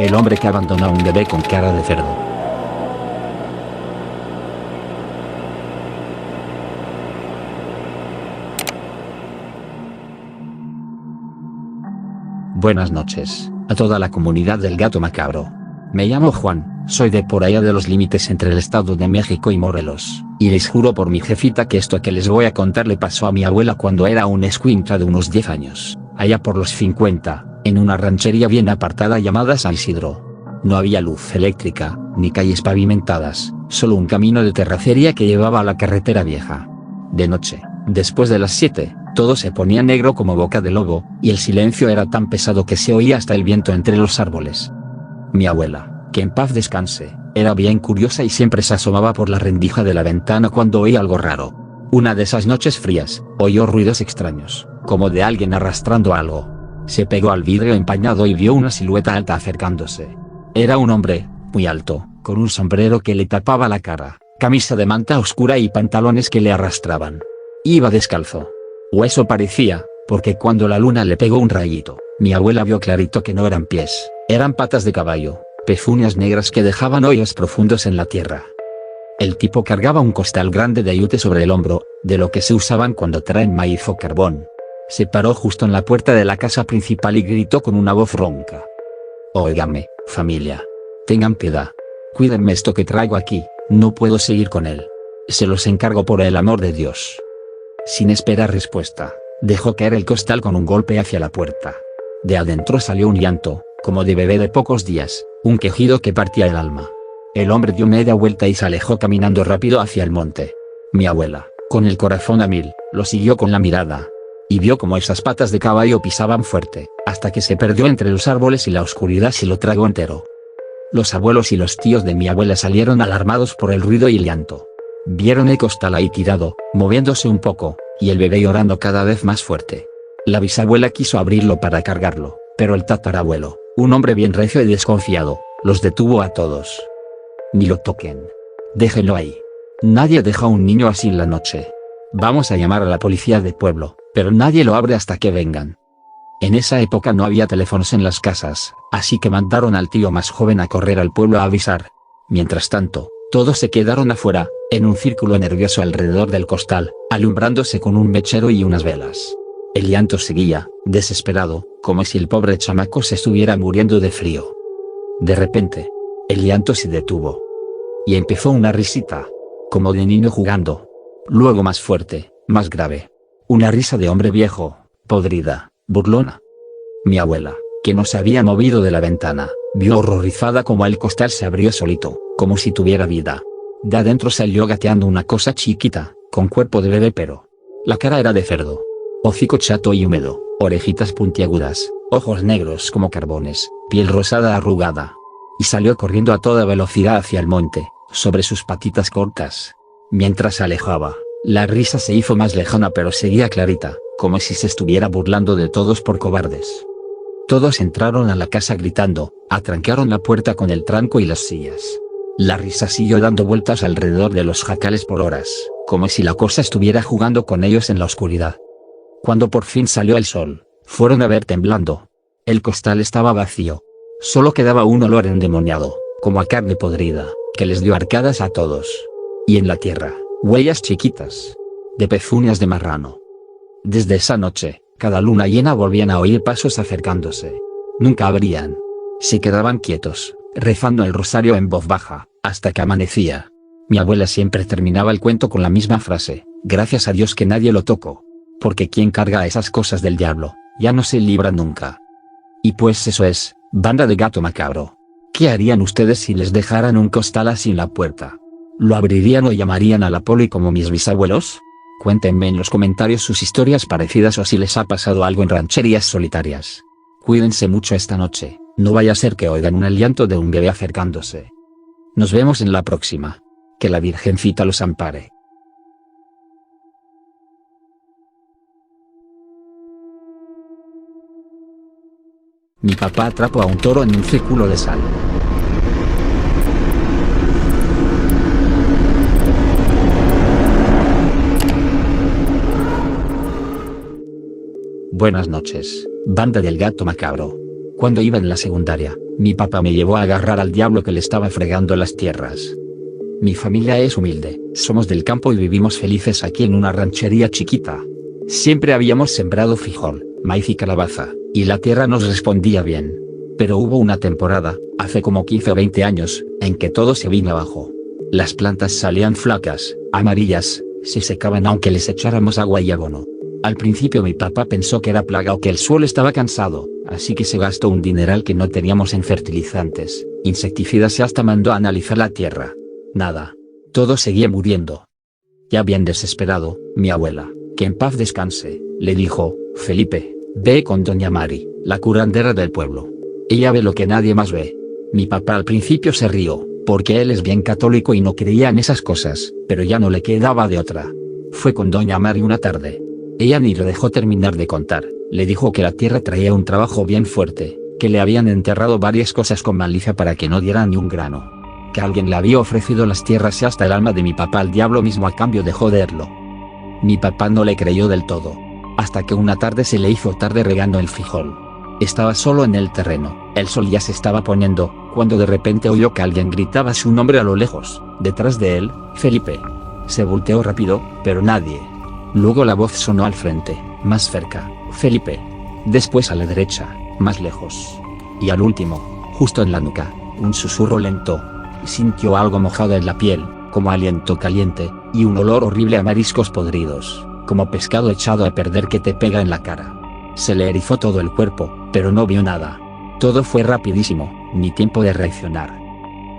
El hombre que abandonó a un bebé con cara de cerdo. Buenas noches, a toda la comunidad del Gato Macabro. Me llamo Juan, soy de por allá de los límites entre el Estado de México y Morelos, y les juro por mi jefita que esto que les voy a contar le pasó a mi abuela cuando era un escuincla de unos 10 años, allá por los 50, en una ranchería bien apartada llamada San Isidro. No había luz eléctrica, ni calles pavimentadas, solo un camino de terracería que llevaba a la carretera vieja. De noche, después de las 7, todo se ponía negro como boca de lobo, y el silencio era tan pesado que se oía hasta el viento entre los árboles. Mi abuela, que en paz descanse, era bien curiosa y siempre se asomaba por la rendija de la ventana cuando oía algo raro. Una de esas noches frías, oyó ruidos extraños, como de alguien arrastrando algo. Se pegó al vidrio empañado y vio una silueta alta acercándose. Era un hombre, muy alto, con un sombrero que le tapaba la cara, camisa de manta oscura y pantalones que le arrastraban. Iba descalzo. O eso parecía, porque cuando la luna le pegó un rayito, mi abuela vio clarito que no eran pies, eran patas de caballo, pezuñas negras que dejaban hoyos profundos en la tierra. El tipo cargaba un costal grande de ayute sobre el hombro, de lo que se usaban cuando traen maíz o carbón. Se paró justo en la puerta de la casa principal y gritó con una voz ronca: «Óigame, familia. Tengan piedad. Cuídenme esto que traigo aquí, no puedo seguir con él. Se los encargo por el amor de Dios». Sin esperar respuesta, dejó caer el costal con un golpe hacia la puerta. De adentro salió un llanto, como de bebé de pocos días, un quejido que partía el alma. El hombre dio media vuelta y se alejó caminando rápido hacia el monte. Mi abuela, con el corazón a mil, lo siguió con la mirada. Y vio como esas patas de caballo pisaban fuerte, hasta que se perdió entre los árboles y la oscuridad se lo tragó entero. Los abuelos y los tíos de mi abuela salieron alarmados por el ruido y el llanto. Vieron el costal ahí tirado, moviéndose un poco, y el bebé llorando cada vez más fuerte. La bisabuela quiso abrirlo para cargarlo, pero el tatarabuelo, un hombre bien recio y desconfiado, los detuvo a todos. «Ni lo toquen. Déjenlo ahí. Nadie deja a un niño así en la noche. Vamos a llamar a la policía de pueblo, pero nadie lo abre hasta que vengan». En esa época no había teléfonos en las casas, así que mandaron al tío más joven a correr al pueblo a avisar. Mientras tanto, todos se quedaron afuera, en un círculo nervioso alrededor del costal, alumbrándose con un mechero y unas velas. El llanto seguía, desesperado, como si el pobre chamaco se estuviera muriendo de frío. De repente, el llanto se detuvo. Y empezó una risita, como de niño jugando. Luego más fuerte, más grave. Una risa de hombre viejo, podrida, burlona. Mi abuela, que no se había movido de la ventana, vio horrorizada como el costal se abrió solito, como si tuviera vida. De adentro salió gateando una cosa chiquita, con cuerpo de bebé pero la cara era de cerdo. Hocico chato y húmedo, orejitas puntiagudas, ojos negros como carbones, piel rosada arrugada. Y salió corriendo a toda velocidad hacia el monte, sobre sus patitas cortas. Mientras se alejaba, la risa se hizo más lejana pero seguía clarita, como si se estuviera burlando de todos por cobardes. Todos entraron a la casa gritando, atrancaron la puerta con el tranco y las sillas. La risa siguió dando vueltas alrededor de los jacales por horas, como si la cosa estuviera jugando con ellos en la oscuridad. Cuando por fin salió el sol, fueron a ver temblando. El costal estaba vacío. Solo quedaba un olor endemoniado, como a carne podrida, que les dio arcadas a todos. Y en la tierra, huellas chiquitas, de pezuñas de marrano. Desde esa noche, cada luna llena volvían a oír pasos acercándose. Nunca abrían. Se quedaban quietos, rezando el rosario en voz baja, hasta que amanecía. Mi abuela siempre terminaba el cuento con la misma frase: «Gracias a Dios que nadie lo tocó. Porque quien carga esas cosas del diablo, ya no se libra nunca». Y pues eso es, banda de Gato Macabro. ¿Qué harían ustedes si les dejaran un costal así en la puerta? ¿Lo abrirían o llamarían a la poli como mis bisabuelos? Cuéntenme en los comentarios sus historias parecidas o si les ha pasado algo en rancherías solitarias. Cuídense mucho esta noche, no vaya a ser que oigan el llanto de un bebé acercándose. Nos vemos en la próxima. Que la Virgencita los ampare. Mi papá atrapó a un toro en un círculo de sal. Buenas noches, banda del Gato Macabro. Cuando iba en la secundaria, Mi papá me llevó a agarrar al diablo que le estaba fregando las tierras. Mi familia es humilde, somos del campo y vivimos felices aquí en una ranchería chiquita. Siempre habíamos sembrado frijol, maíz y calabaza, y la tierra nos respondía bien. Pero hubo una temporada, hace como 15 o 20 años, en que todo se vino abajo. Las plantas salían flacas, amarillas, se secaban aunque les echáramos agua y abono. Al principio mi papá pensó que era plaga o que el suelo estaba cansado, así que se gastó un dineral que no teníamos en fertilizantes, insecticidas y hasta mandó a analizar la tierra. Nada. Todo seguía muriendo. Ya bien desesperado, mi abuela, que en paz descanse, le dijo: Felipe, ve con doña Mari, la curandera del pueblo. Ella ve lo que nadie más ve. Mi papá al principio se rió, porque él es bien católico y no creía en esas cosas, pero ya no le quedaba de otra. Fue con doña Mari una tarde. Ella ni lo dejó terminar de contar, le dijo que la tierra traía un trabajo bien fuerte, que le habían enterrado varias cosas con malicia para que no diera ni un grano. Que alguien le había ofrecido las tierras y hasta el alma de mi papá al diablo mismo a cambio de joderlo. Mi papá no le creyó del todo, hasta que una tarde se le hizo tarde regando el frijol. Estaba solo en el terreno, el sol ya se estaba poniendo, cuando de repente oyó que alguien gritaba su nombre a lo lejos, detrás de él: Felipe. Se volteó rápido, pero nadie. Luego la voz sonó al frente, más cerca: Felipe. Después a la derecha, más lejos. Y al último, justo en la nuca, un susurro lento. Sintió algo mojado en la piel, como aliento caliente, y un olor horrible a mariscos podridos, como pescado echado a perder que te pega en la cara. Se le erizó todo el cuerpo, pero no vio nada. Todo fue rapidísimo, ni tiempo de reaccionar.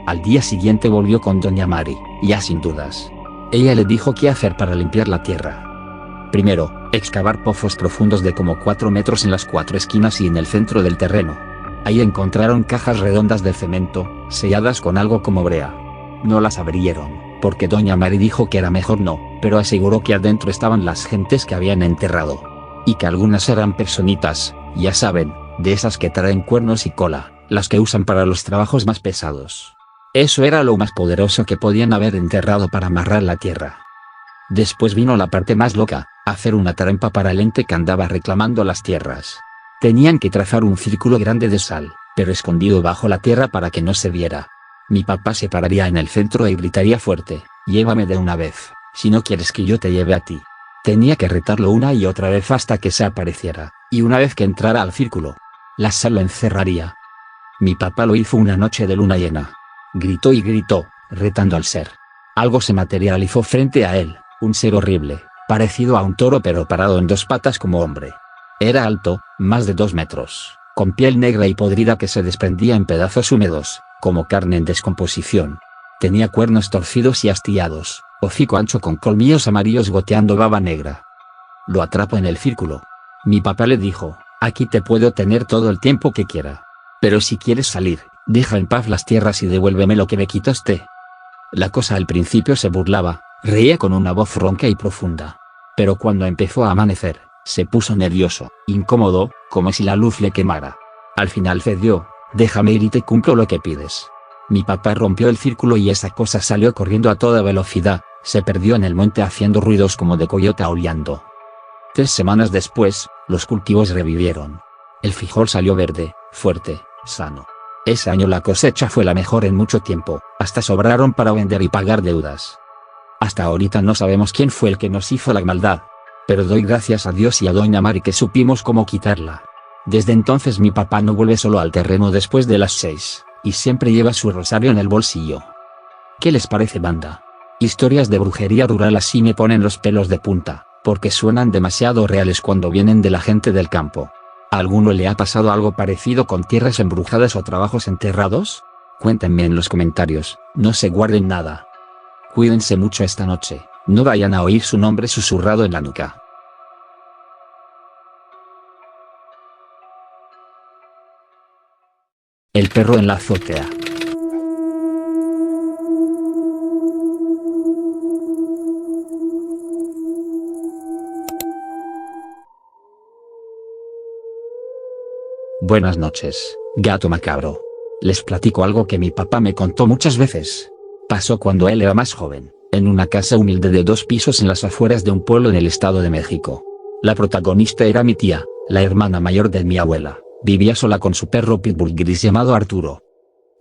Al día siguiente volvió con doña Mari, ya sin dudas. Ella le dijo qué hacer para limpiar la tierra. Primero, excavar pozos profundos de como 4 metros en las 4 esquinas y en el centro del terreno. Ahí encontraron cajas redondas de cemento, selladas con algo como brea. No las abrieron, porque doña Mari dijo que era mejor no, pero aseguró que adentro estaban las gentes que habían enterrado. Y que algunas eran personitas, ya saben, de esas que traen cuernos y cola, las que usan para los trabajos más pesados. Eso era lo más poderoso que podían haber enterrado para amarrar la tierra. Después vino la parte más loca, hacer una trampa para el ente que andaba reclamando las tierras. Tenían que trazar un círculo grande de sal, pero escondido bajo la tierra para que no se viera. Mi papá se pararía en el centro y gritaría fuerte: llévame de una vez, si no quieres que yo te lleve a ti. Tenía que retarlo una y otra vez hasta que se apareciera, y una vez que entrara al círculo, la sal lo encerraría. Mi papá lo hizo una noche de luna llena. Gritó y gritó, retando al ser. Algo se materializó frente a él, un ser horrible, parecido a un toro pero parado en 2 patas como hombre. Era alto, más de 2 metros, con piel negra y podrida que se desprendía en pedazos húmedos, como carne en descomposición. Tenía cuernos torcidos y hastiados, hocico ancho con colmillos amarillos goteando baba negra. Lo atrapó en el círculo. Mi papá le dijo: aquí te puedo tener todo el tiempo que quiera. Pero si quieres salir, deja en paz las tierras y devuélveme lo que me quitaste. La cosa al principio se burlaba, reía con una voz ronca y profunda. Pero cuando empezó a amanecer, se puso nervioso, incómodo, como si la luz le quemara. Al final cedió: déjame ir y te cumplo lo que pides. Mi papá rompió el círculo y esa cosa salió corriendo a toda velocidad, se perdió en el monte haciendo ruidos como de coyote aullando. 3 semanas después, los cultivos revivieron. El frijol salió verde, fuerte, sano. Ese año la cosecha fue la mejor en mucho tiempo, hasta sobraron para vender y pagar deudas. Hasta ahorita no sabemos quién fue el que nos hizo la maldad. Pero doy gracias a Dios y a doña Mari que supimos cómo quitarla. Desde entonces mi papá no vuelve solo al terreno después de las 6, y siempre lleva su rosario en el bolsillo. ¿Qué les parece, banda? Historias de brujería rural así me ponen los pelos de punta, porque suenan demasiado reales cuando vienen de la gente del campo. ¿A alguno le ha pasado algo parecido con tierras embrujadas o trabajos enterrados? Cuéntenme en los comentarios, no se guarden nada. Cuídense mucho esta noche, no vayan a oír su nombre susurrado en la nuca. El perro en la azotea. Buenas noches, gato macabro. Les platico algo que mi papá me contó muchas veces. Pasó cuando él era más joven, en una casa humilde de 2 pisos en las afueras de un pueblo en el Estado de México. La protagonista era mi tía, la hermana mayor de mi abuela, Vivía sola con su perro pitbull gris llamado Arturo.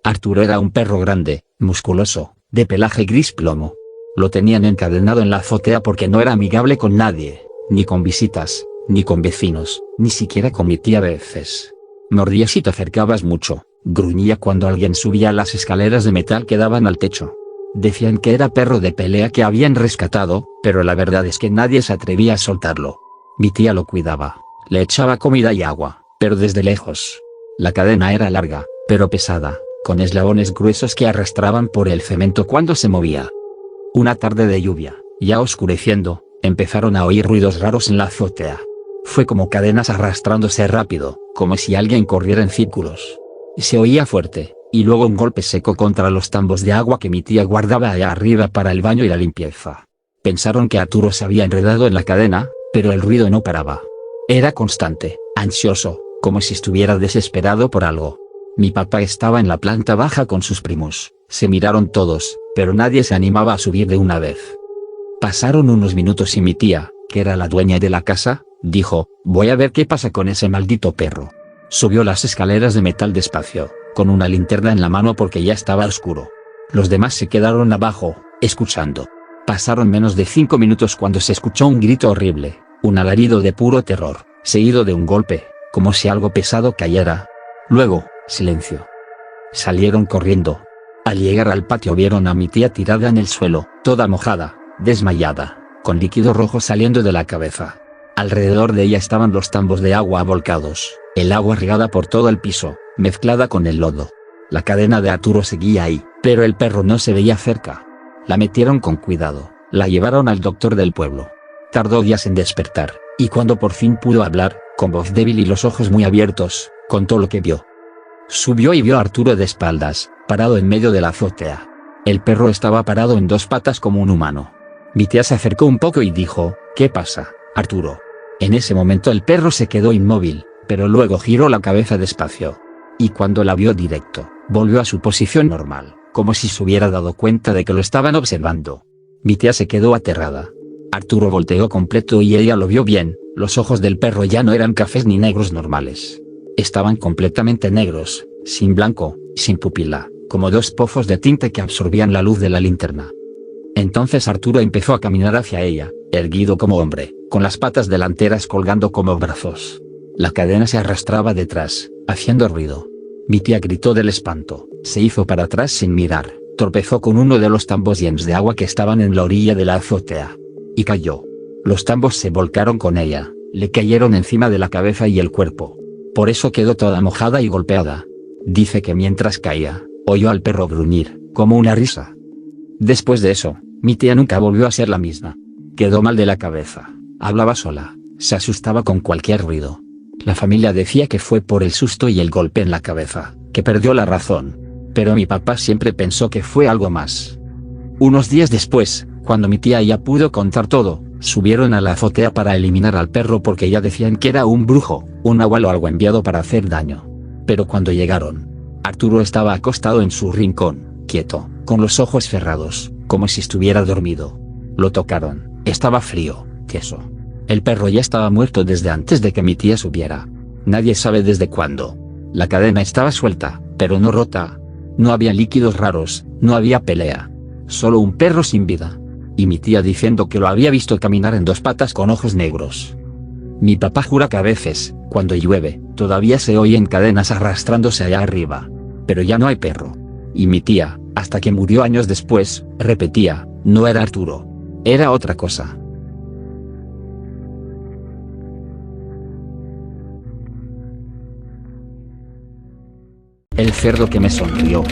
Arturo era un perro grande, musculoso, de pelaje gris plomo. Lo tenían encadenado en la azotea porque no era amigable con nadie, ni con visitas, ni con vecinos, ni siquiera con mi tía a veces. Mordía si te acercabas mucho, gruñía cuando alguien subía las escaleras de metal que daban al techo. Decían que era perro de pelea que habían rescatado, pero la verdad es que nadie se atrevía a soltarlo. Mi tía lo cuidaba, le echaba comida y agua, pero desde lejos. La cadena era larga, pero pesada, con eslabones gruesos que arrastraban por el cemento cuando se movía. Una tarde de lluvia, ya oscureciendo, empezaron a oír ruidos raros en la azotea. Fue como cadenas arrastrándose rápido, como si alguien corriera en círculos. Se oía fuerte, y luego un golpe seco contra los tambos de agua que mi tía guardaba allá arriba para el baño y la limpieza. Pensaron que Arturo se había enredado en la cadena, pero el ruido no paraba. Era constante, ansioso, como si estuviera desesperado por algo. Mi papá estaba en la planta baja con sus primos, se miraron todos, pero nadie se animaba a subir de una vez. Pasaron unos minutos y mi tía, que era la dueña de la casa, dijo, voy a ver qué pasa con ese maldito perro. Subió las escaleras de metal despacio, con una linterna en la mano porque ya estaba oscuro. Los demás se quedaron abajo, escuchando. Pasaron menos de 5 minutos cuando se escuchó un grito horrible, un alarido de puro terror, seguido de un golpe, como si algo pesado cayera. Luego, silencio. Salieron corriendo. Al llegar al patio vieron a mi tía tirada en el suelo, toda mojada, desmayada, con líquido rojo saliendo de la cabeza. Alrededor de ella estaban los tambos de agua volcados, el agua regada por todo el piso, mezclada con el lodo. La cadena de Arturo seguía ahí, pero el perro no se veía cerca. La metieron con cuidado, la llevaron al doctor del pueblo. Tardó días en despertar, y cuando por fin pudo hablar, con voz débil y los ojos muy abiertos, contó lo que vio. Subió y vio a Arturo de espaldas, parado en medio de la azotea. El perro estaba parado en 2 patas como un humano. Mi tía se acercó un poco y dijo, ¿qué pasa, Arturo? En ese momento el perro se quedó inmóvil, pero luego giró la cabeza despacio. Y cuando la vio directo, volvió a su posición normal, como si se hubiera dado cuenta de que lo estaban observando. Mi tía se quedó aterrada. Arturo volteó completo y ella lo vio bien, los ojos del perro ya no eran cafés ni negros normales. Estaban completamente negros, sin blanco, sin pupila, como 2 pozos de tinta que absorbían la luz de la linterna. Entonces Arturo empezó a caminar hacia ella, erguido como hombre, con las patas delanteras colgando como brazos. La cadena se arrastraba detrás, haciendo ruido. Mi tía gritó del espanto, se hizo para atrás sin mirar, tropezó con uno de los tambos llenos de agua que estaban en la orilla de la azotea. Y cayó. Los tambos se volcaron con ella, le cayeron encima de la cabeza y el cuerpo. Por eso quedó toda mojada y golpeada. Dice que mientras caía, oyó al perro gruñir, como una risa. Después de eso, mi tía nunca volvió a ser la misma. Quedó mal de la cabeza, hablaba sola, se asustaba con cualquier ruido. La familia decía que fue por el susto y el golpe en la cabeza, que perdió la razón. Pero mi papá siempre pensó que fue algo más. Unos días después, cuando mi tía ya pudo contar todo, subieron a la azotea para eliminar al perro porque ya decían que era un brujo, un nahual o algo enviado para hacer daño. Pero cuando llegaron, Arturo estaba acostado en su rincón, quieto, con los ojos cerrados, como si estuviera dormido. Lo tocaron, estaba frío, tieso. El perro ya estaba muerto desde antes de que mi tía subiera. Nadie sabe desde cuándo. La cadena estaba suelta, pero no rota. No había líquidos raros, no había pelea. Solo un perro sin vida. Y mi tía diciendo que lo había visto caminar en 2 patas con ojos negros. Mi papá jura que a veces, cuando llueve, todavía se oyen cadenas arrastrándose allá arriba. Pero ya no hay perro. Y mi tía, hasta que murió años después, repetía, no era Arturo. Era otra cosa. El cerdo que me sonrió.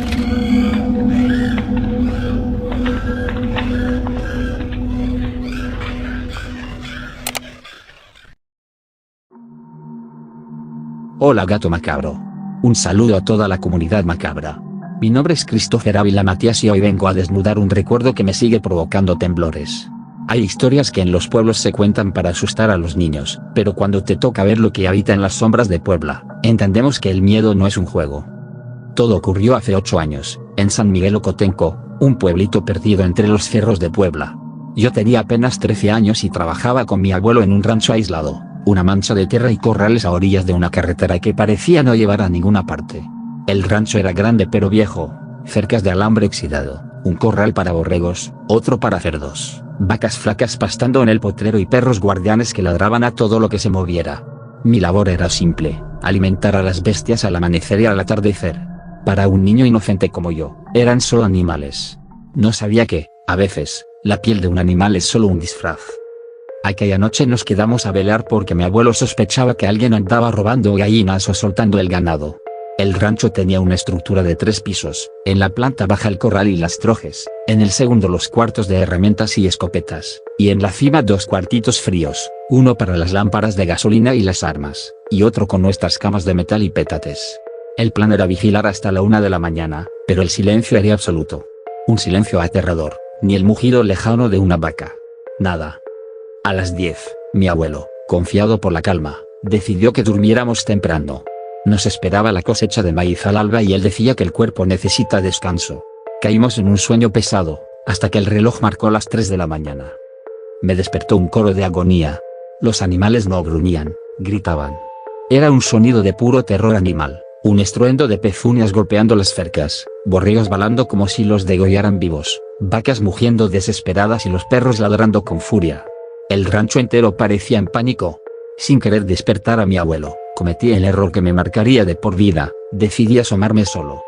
Hola gato macabro. Un saludo a toda la comunidad macabra. Mi nombre es Christopher Ávila Matías y hoy vengo a desnudar un recuerdo que me sigue provocando temblores. Hay historias que en los pueblos se cuentan para asustar a los niños, pero cuando te toca ver lo que habita en las sombras de Puebla, entendemos que el miedo no es un juego. Todo ocurrió hace 8 años, en San Miguel Ocotenco, un pueblito perdido entre los cerros de Puebla. Yo tenía apenas 13 años y trabajaba con mi abuelo en un rancho aislado, Una mancha de tierra y corrales a orillas de una carretera que parecía no llevar a ninguna parte. El rancho era grande pero viejo, cercas de alambre oxidado, un corral para borregos, otro para cerdos, vacas flacas pastando en el potrero y perros guardianes que ladraban a todo lo que se moviera. Mi labor era simple, alimentar a las bestias al amanecer y al atardecer. Para un niño inocente como yo, eran solo animales. No sabía que, a veces, la piel de un animal es solo un disfraz. Aquella noche nos quedamos a velar porque mi abuelo sospechaba que alguien andaba robando gallinas o soltando el ganado. El rancho tenía una estructura de 3 pisos, en la planta baja el corral y las trojes, en el segundo los cuartos de herramientas y escopetas, y en la cima 2 cuartitos fríos, uno para las lámparas de gasolina y las armas, y otro con nuestras camas de metal y petates. El plan era vigilar hasta la 1 de la mañana, pero el silencio era absoluto. Un silencio aterrador, ni el mugido lejano de una vaca. Nada. A las 10, mi abuelo, confiado por la calma, decidió que durmiéramos temprano. Nos esperaba la cosecha de maíz al alba y él decía que el cuerpo necesita descanso. Caímos en un sueño pesado, hasta que el reloj marcó las 3 de la mañana. Me despertó un coro de agonía. Los animales no gruñían, gritaban. Era un sonido de puro terror animal, un estruendo de pezuñas golpeando las cercas, borregos balando como si los degollaran vivos, vacas mugiendo desesperadas y los perros ladrando con furia. El rancho entero parecía en pánico. Sin querer despertar a mi abuelo, cometí el error que me marcaría de por vida, decidí asomarme solo.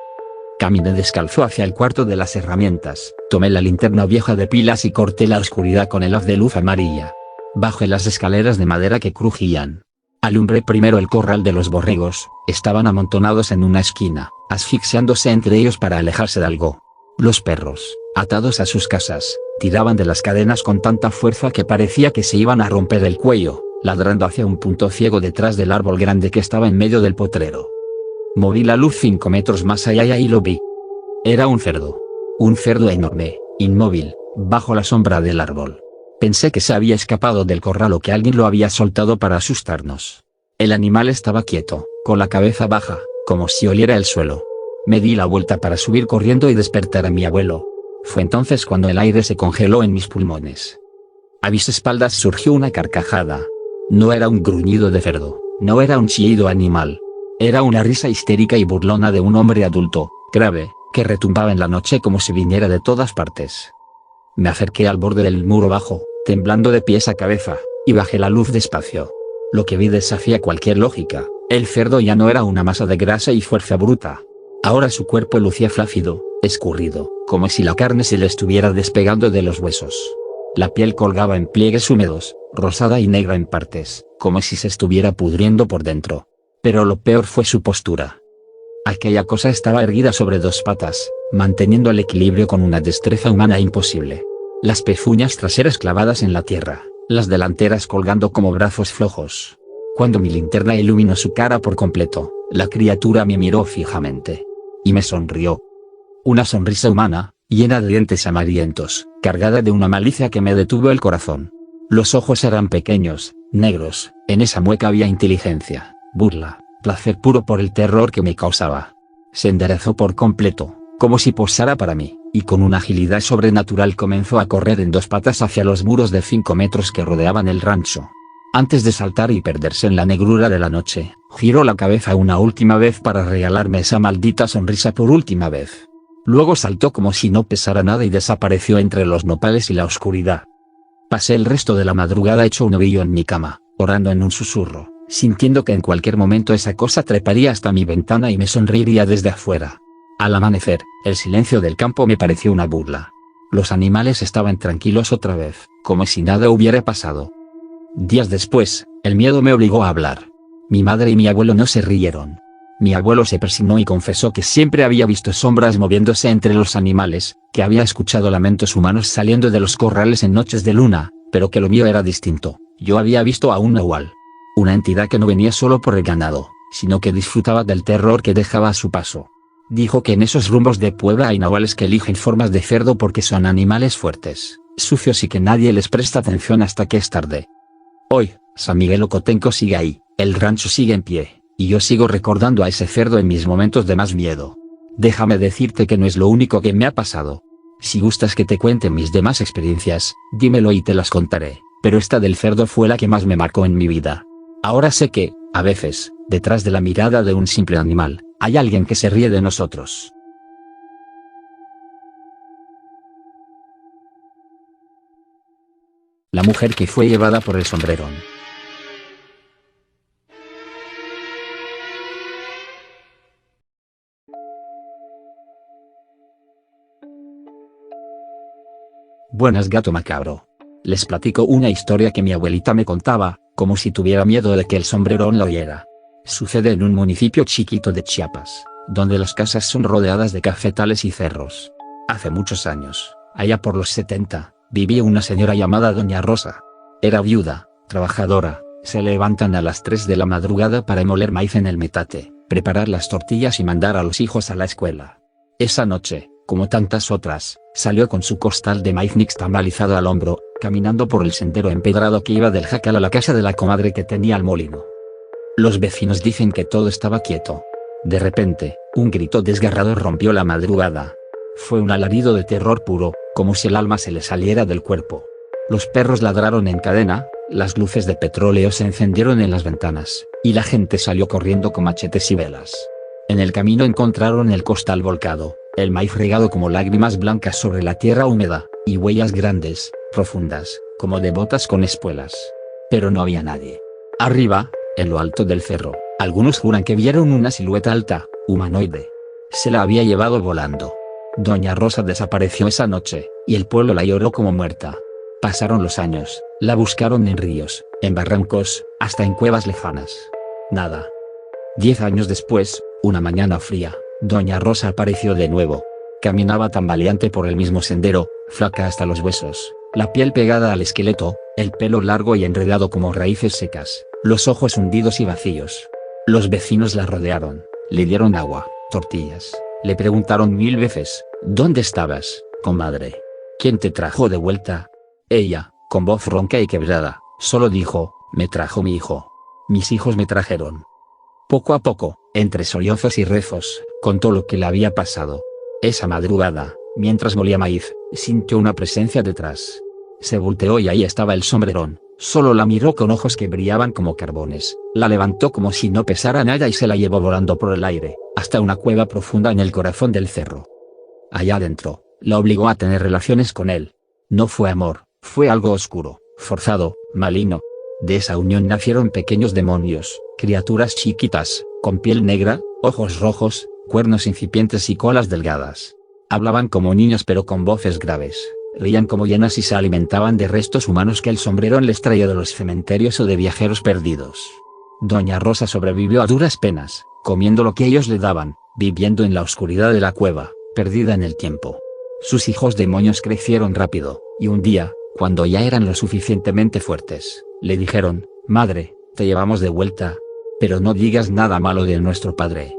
Caminé descalzo hacia el cuarto de las herramientas, tomé la linterna vieja de pilas y corté la oscuridad con el haz de luz amarilla. Bajé las escaleras de madera que crujían. Alumbré primero el corral de los borregos, estaban amontonados en una esquina, asfixiándose entre ellos para alejarse de algo. Los perros, atados a sus casas, tiraban de las cadenas con tanta fuerza que parecía que se iban a romper el cuello, ladrando hacia un punto ciego detrás del árbol grande que estaba en medio del potrero. Moví la luz 5 metros más allá y ahí lo vi. Era un cerdo. Un cerdo enorme, inmóvil, bajo la sombra del árbol. Pensé que se había escapado del corral o que alguien lo había soltado para asustarnos. El animal estaba quieto, con la cabeza baja, como si oliera el suelo. Me di la vuelta para subir corriendo y despertar a mi abuelo. Fue entonces cuando el aire se congeló en mis pulmones. A mis espaldas surgió una carcajada. No era un gruñido de cerdo, no era un chillido animal. Era una risa histérica y burlona de un hombre adulto, grave, que retumbaba en la noche como si viniera de todas partes. Me acerqué al borde del muro bajo, temblando de pies a cabeza, y bajé la luz despacio. Lo que vi desafía cualquier lógica. El cerdo ya no era una masa de grasa y fuerza bruta. Ahora su cuerpo lucía flácido, escurrido, como si la carne se le estuviera despegando de los huesos. La piel colgaba en pliegues húmedos, rosada y negra en partes, como si se estuviera pudriendo por dentro. Pero lo peor fue su postura. Aquella cosa estaba erguida sobre 2 patas, manteniendo el equilibrio con una destreza humana imposible. Las pezuñas traseras clavadas en la tierra, las delanteras colgando como brazos flojos. Cuando mi linterna iluminó su cara por completo, la criatura me miró fijamente. Y me sonrió. Una sonrisa humana, llena de dientes amarillentos, cargada de una malicia que me detuvo el corazón. Los ojos eran pequeños, negros, en esa mueca había inteligencia, burla, placer puro por el terror que me causaba. Se enderezó por completo, como si posara para mí, y con una agilidad sobrenatural comenzó a correr en 2 patas hacia los muros de 5 metros que rodeaban el rancho. Antes de saltar y perderse en la negrura de la noche, giró la cabeza una última vez para regalarme esa maldita sonrisa por última vez. Luego saltó como si no pesara nada y desapareció entre los nopales y la oscuridad. Pasé el resto de la madrugada hecho un ovillo en mi cama, orando en un susurro, sintiendo que en cualquier momento esa cosa treparía hasta mi ventana y me sonreiría desde afuera. Al amanecer, el silencio del campo me pareció una burla. Los animales estaban tranquilos otra vez, como si nada hubiera pasado. Días después, el miedo me obligó a hablar. Mi madre y mi abuelo no se rieron. Mi abuelo se persignó y confesó que siempre había visto sombras moviéndose entre los animales, que había escuchado lamentos humanos saliendo de los corrales en noches de luna, pero que lo mío era distinto. Yo había visto a un nahual. Una entidad que no venía solo por el ganado, sino que disfrutaba del terror que dejaba a su paso. Dijo que en esos rumbos de Puebla hay nahuales que eligen formas de cerdo porque son animales fuertes, sucios y que nadie les presta atención hasta que es tarde. Hoy, San Miguel Ocotenco sigue ahí, el rancho sigue en pie, y yo sigo recordando a ese cerdo en mis momentos de más miedo. Déjame decirte que no es lo único que me ha pasado. Si gustas que te cuente mis demás experiencias, dímelo y te las contaré, pero esta del cerdo fue la que más me marcó en mi vida. Ahora sé que, a veces, detrás de la mirada de un simple animal, hay alguien que se ríe de nosotros. La mujer que fue llevada por el sombrerón. Buenas, gato macabro. Les platico una historia que mi abuelita me contaba, como si tuviera miedo de que el sombrerón la oyera. Sucede en un municipio chiquito de Chiapas, donde las casas son rodeadas de cafetales y cerros. Hace muchos años, allá por los 70, vivía una señora llamada Doña Rosa. Era viuda, trabajadora, se levantan a las 3 de la madrugada para moler maíz en el metate, preparar las tortillas y mandar a los hijos a la escuela. Esa noche, como tantas otras, salió con su costal de maíz nixtamalizado al hombro, caminando por el sendero empedrado que iba del jacal a la casa de la comadre que tenía el molino. Los vecinos dicen que todo estaba quieto. De repente, un grito desgarrador rompió la madrugada. Fue un alarido de terror puro, como si el alma se le saliera del cuerpo. Los perros ladraron en cadena, las luces de petróleo se encendieron en las ventanas, y la gente salió corriendo con machetes y velas. En el camino encontraron el costal volcado, el maíz regado como lágrimas blancas sobre la tierra húmeda, y huellas grandes, profundas, como de botas con espuelas. Pero no había nadie. Arriba, en lo alto del cerro, algunos juran que vieron una silueta alta, humanoide. Se la había llevado volando. Doña Rosa desapareció esa noche, y el pueblo la lloró como muerta. Pasaron los años, la buscaron en ríos, en barrancos, hasta en cuevas lejanas. Nada. 10 años después, una mañana fría, Doña Rosa apareció de nuevo. Caminaba tambaleante por el mismo sendero, flaca hasta los huesos, la piel pegada al esqueleto, el pelo largo y enredado como raíces secas, los ojos hundidos y vacíos. Los vecinos la rodearon, le dieron agua, tortillas, le preguntaron 1000 veces, ¿dónde estabas, comadre? ¿Quién te trajo de vuelta? Ella, con voz ronca y quebrada, solo dijo, me trajo mi hijo. Mis hijos me trajeron. Poco a poco, entre sollozos y rezos, contó lo que le había pasado. Esa madrugada, mientras molía maíz, sintió una presencia detrás. Se volteó y ahí estaba el sombrerón, solo la miró con ojos que brillaban como carbones, la levantó como si no pesara nada y se la llevó volando por el aire, hasta una cueva profunda en el corazón del cerro. Allá adentro, la obligó a tener relaciones con él. No fue amor, fue algo oscuro, forzado, maligno. De esa unión nacieron pequeños demonios, criaturas chiquitas, con piel negra, ojos rojos, cuernos incipientes y colas delgadas. Hablaban como niños pero con voces graves, reían como hienas y se alimentaban de restos humanos que el sombrerón les traía de los cementerios o de viajeros perdidos. Doña Rosa sobrevivió a duras penas, comiendo lo que ellos le daban, viviendo en la oscuridad de la cueva, perdida en el tiempo. Sus hijos demonios crecieron rápido, y un día, cuando ya eran lo suficientemente fuertes, le dijeron, madre, te llevamos de vuelta, pero no digas nada malo de nuestro padre.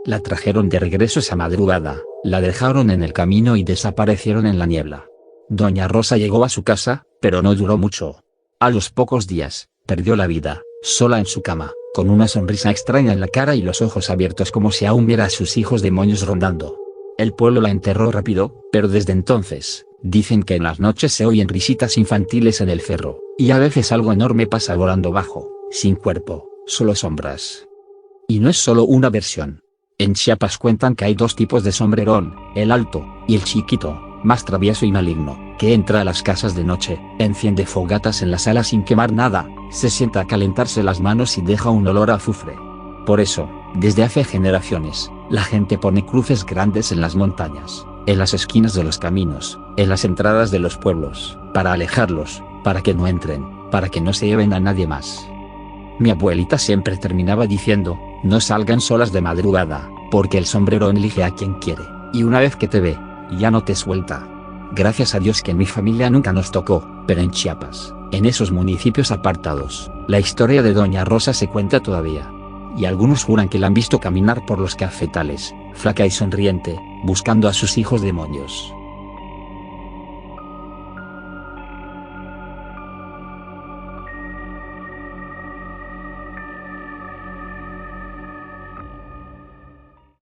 La trajeron de regreso esa madrugada, la dejaron en el camino y desaparecieron en la niebla. Doña Rosa llegó a su casa, pero no duró mucho. A los pocos días, perdió la vida, sola en su cama, con una sonrisa extraña en la cara y los ojos abiertos como si aún viera a sus hijos demonios rondando. El pueblo la enterró rápido, pero desde entonces, dicen que en las noches se oyen risitas infantiles en el cerro, y a veces algo enorme pasa volando bajo, sin cuerpo, solo sombras. Y no es solo una versión. En Chiapas cuentan que hay dos tipos de sombrerón, el alto, y el chiquito, más travieso y maligno, que entra a las casas de noche, enciende fogatas en la sala sin quemar nada, se sienta a calentarse las manos y deja un olor a azufre. Por eso, desde hace generaciones, la gente pone cruces grandes en las montañas, en las esquinas de los caminos, en las entradas de los pueblos, para alejarlos, para que no entren, para que no se lleven a nadie más. Mi abuelita siempre terminaba diciendo, no salgan solas de madrugada, porque el sombrerón elige a quien quiere, y una vez que te ve, ya no te suelta. Gracias a Dios que en mi familia nunca nos tocó, pero en Chiapas, en esos municipios apartados, la historia de Doña Rosa se cuenta todavía. Y algunos juran que la han visto caminar por los cafetales, flaca y sonriente, buscando a sus hijos demonios.